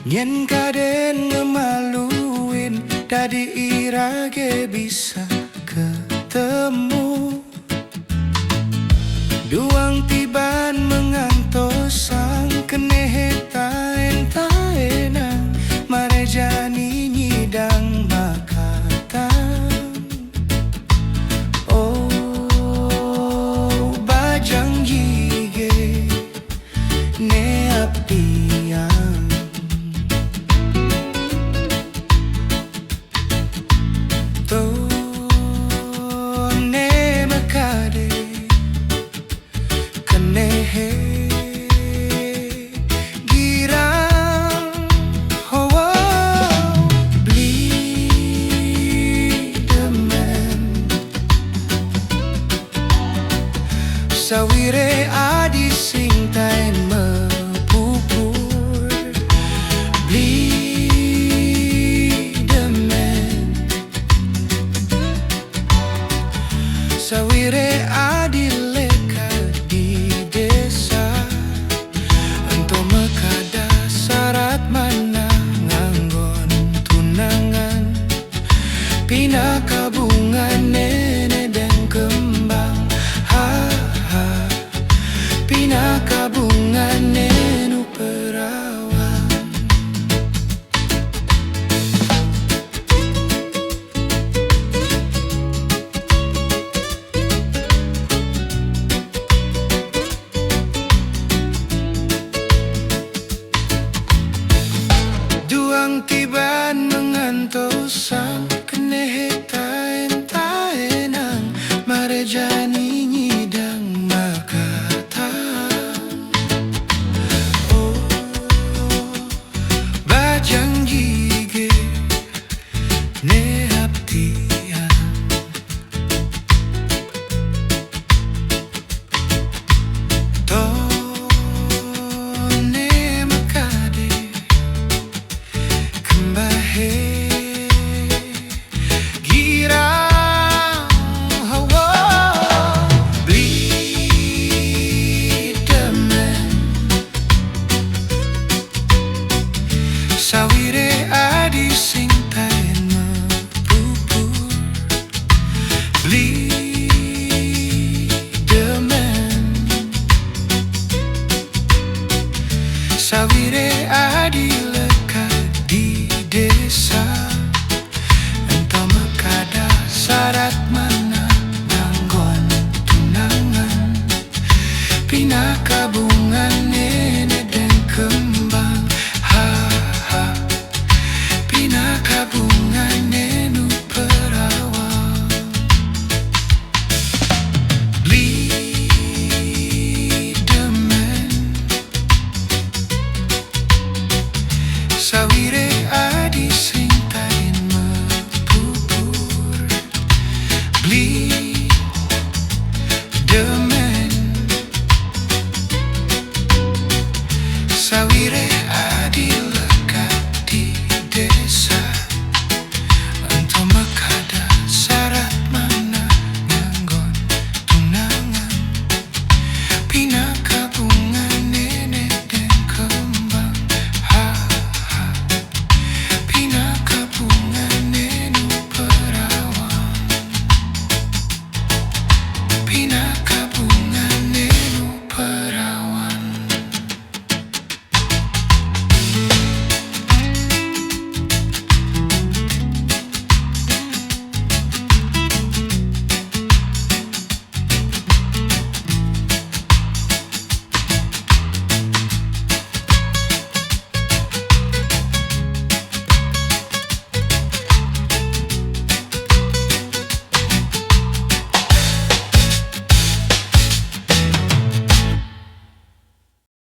Yen kaden ngemaluin dadi irage bisa ketemu. Duang tiban mengantosang kenehe taen-taenang marejani nyidang makatan. Oh bajang jige ne apiang sawire adi sing taen mepupur blidemen. Sawire adi leka di desa untuk mekada syarat mana nganggon tunangan pina kabungan nene dan kembang. Pina kabungan nenu perawan. Duang tiban mengantosang kenehe taen-taenang marejani nyidang janji ne aptian. Tone makade kembahe girang hawa blidemen. Sawire adi sing taen mepupur blidemen. Sawire adi lekat di desa entah mekada syarat mana nganggon tunangan pina kabungan nene dan kembang. Pina kabungan nenu perawan. Blidemen. Sawire